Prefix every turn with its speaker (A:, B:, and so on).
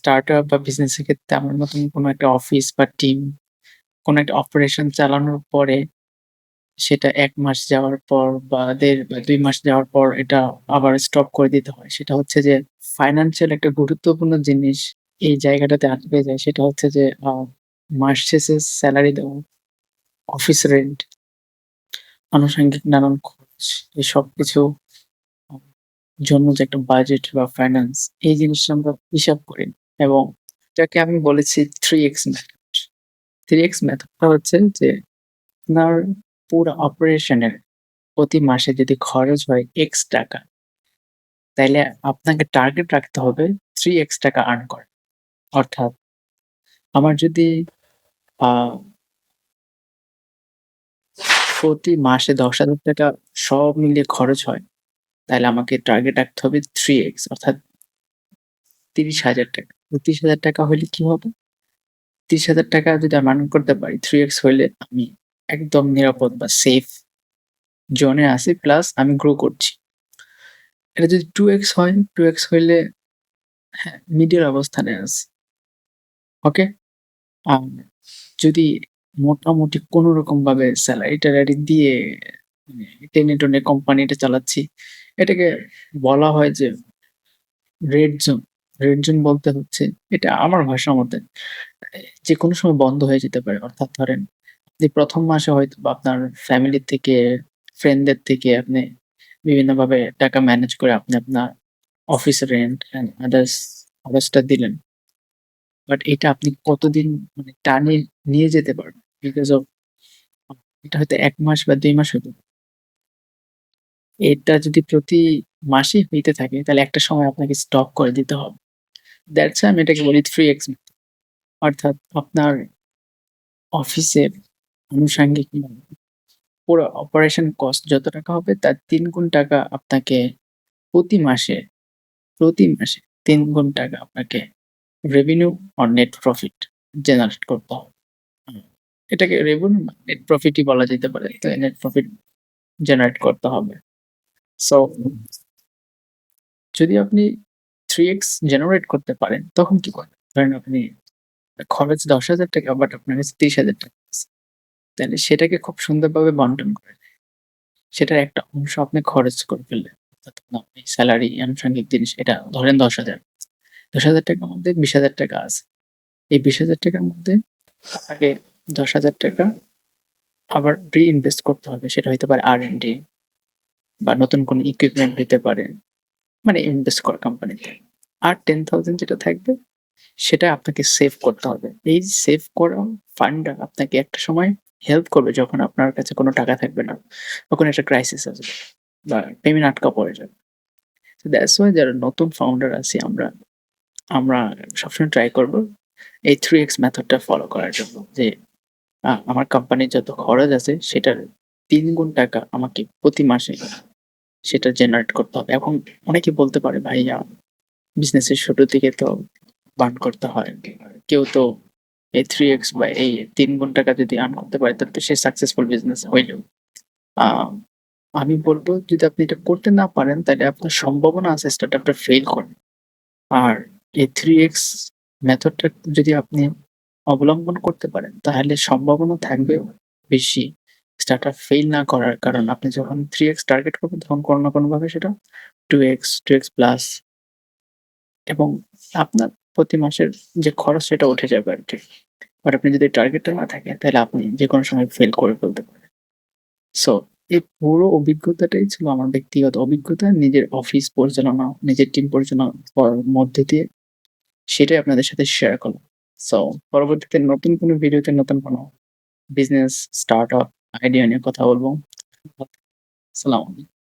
A: Startup বা বিজনেসের ক্ষেত্রে আমার মতন কোনো একটা অফিস বা টিম কোনো একটা অপারেশন চালানোর পরে সেটা ১ মাস যাওয়ার পর বা ১.৫ বা ২ মাস যাওয়ার পর এটা আবার স্টপ করে দিতে হয়। সেটা হচ্ছে যে ফাইন্যান্সিয়াল একটা গুরুত্বপূর্ণ জিনিস এই জায়গাটাতে আটকে যায়। সেটা হচ্ছে যে মাস শেষে সেলারি দেওয়া, অফিস রেন্ট, আনুষঙ্গিক নানান খরচ এই সবকিছু আ জন্য যে একটা বাজেট বা ফাইন্যান্স এই জিনিসটা আমরা হিসাব করি এবং এটাকে আমি বলেছি 3x মেথড। 3x মেথডটা হচ্ছে যে আপনার পুরা অপারেশনের প্রতি মাসে যদি খরচ হয় X টাকা, তাইলে আপনাকে টার্গেট রাখতে হবে 3x টাকা আর্ন করার। অর্থাৎ আমার যদি আ প্রতি মাসে ৳১০,০০০ সব মিলিয়ে খরচ হয়, তাইলে আমাকে টার্গেট রাখতে হবে 3x অর্থাৎ ৳৩০,০০০। ৳৩০,০০০ হইলে কি হবে? ৳৩০,০০০ যদি আমি আর্ন করতে পারি 3x হইলে আমি একদম নিরাপদ বা সেফ জোনে আছি প্লাস আমি গ্রো করছি। এটা যদি 2x হয়, 2x হইলে হ্যাঁ, মিডল অবস্থানে আছি। ওকে? আম যদি মোটামুটি কোনরকমভাবে সেলারি-টেলারি দিয়ে মানে টেনে-টুনে কোম্পানিটা চালাচ্ছি, এটাকে বলা হয় যে রেড জোন। রেড জোন বলতে হচ্ছে এটা আমার ভাষা মতে যেকোনো সময় বন্ধ হয়ে যেতে পারে। অর্থাৎ ধরেন আপনি ১ম মাসে হয়তোবা আপনার ফ্যামিলি থেকে, ফ্রেন্ডদের থেকে আপনি বিভিন্নভাবে টাকা ম্যানেজ করে আপনি আপনার অফিস রেন্ট অ্যান্ড আদার্সটা দিলেন। বাট এটা আপনি কতদিন মানে টানে নিয়ে যেতে পারবেন? বিকজ অফ এটা হয়তো ১ মাস বা ২ মাস হইতে পারে। এটা যদি প্রতি মাসেই হইতে থাকে তাহলে একটা সময় আপনাকে স্টপ করে দিতে হবে। দ্যাটস আমি এটাকে বলি 3x অর্থাৎ আপনার অফিসের আনুষঙ্গিক পুরো অপারেশন কস্ট যত টাকা হবে তার ৩ গুণ টাকা আপনাকে প্রতি মাসে, প্রতি মাসে ৩ গুণ টাকা আপনাকে revenue or net profit generate করতে হবে। হুম। এটাকে রেভিনিউ না নেট প্রফিটই বলা যেতে পারে। তো নেট প্রফিট জেনারেট করতে হবে। সো যদি আপনি 3x জেনারেট করতে পারেন তখন কি করবেন? ধরেন আপনি খরচ ৳১০,০০০ বাট আপনার কাছে ৳৩০,০০০ আছে। তাহলে সেটাকে খুব সুন্দরভাবে বন্টন করে সেটার একটা অংশ আপনি খরচ করে ফেললেন। অর্থাৎ আপনি সেলারি, আনুষঙ্গিক জিনিস এটা ধরেন ১০,০০০। ৳১০,০০০ র মধ্যে ৳২০,০০০ আছে। এই ৳২০,০০০ র মধ্যে আপনাকে ৳১০,০০০ আবার রি-ইনভেস্ট করতে হবে। সেটা হইতে পারে R&D বা নতুন কোনো ইকুইপমেন্ট হইতে পারে। মানে ইনভেস্ট করা কোম্পানিতে। আর 10,000 যেটা থাকবে সেটা আপনাকে সেভ করতে হবে। এই সেভ করা ফান্ডটা আপনাকে একটা সময় হেল্প করবে যখন আপনার কাছে কোনো টাকা থাকবে না। তখন একটা ক্রাইসিস আসবে বা পেমেন্ট আটকা পড়ে যাবে। So that's why যারা নতুন ফাউন্ডার আছি আমরা, আমরা সবসময় ট্রাই করব এই 3x মেথডটা ফলো করার জন্য যে আমার কোম্পানির যত খরচ আছে সেটার ৩ গুণ টাকা আমাকে প্রতি মাসে সেটা জেনারেট করতে হবে। এখন অনেকে বলতে পারে, "ভাইয়া বিজনেসের শুরুর দিকে তো বার্ন করতে হয়। কেউ তো এই 3x বা এই ৩ গুণ টাকা যদি আর্ন করতে পারে তাহলে তো সে সাকসেসফুল বিজনেস হইল।" আ আমি বলব যদি আপনি এটা করতে না পারেন তাইলে আপনার সম্ভাবনা আছে স্টার্টআপটা ফেইল করার। আর এই 3x মেথডটা যদি আপনি অবলম্বন করতে পারেন তাহলে সম্ভাবনা থাকবে বেশি স্টার্টআপ ফেইল না করার। কারণ আপনি যখন 3x টার্গেট করবেন তখন কোনো না কোনোভাবে সেটা 2x, 2x প্লাস এবং আপনার প্রতি মাসের যে খরচ সেটা উঠে যাবে আরকি। বাট আপনি যদি টার্গেটটা না থাকে তাহলে আপনি যেকোনো সময় ফেল করে ফেলতে পারেন। সো এই পুরো অভিজ্ঞতাটাই ছিল আমার ব্যক্তিগত অভিজ্ঞতা। নিজের অফিস পরিচালনা, নিজের টিম পরিচালনা করার মধ্যে দিয়ে সেটাই আপনাদের সাথে শেয়ার করলাম। সো পরবর্তীতে নতুন কোনো ভিডিওতে নতুন কোনো বিজনেস, স্টার্টআপ আইডিয়া নিয়ে কথা বলব। আসসালামু আলাইকুম।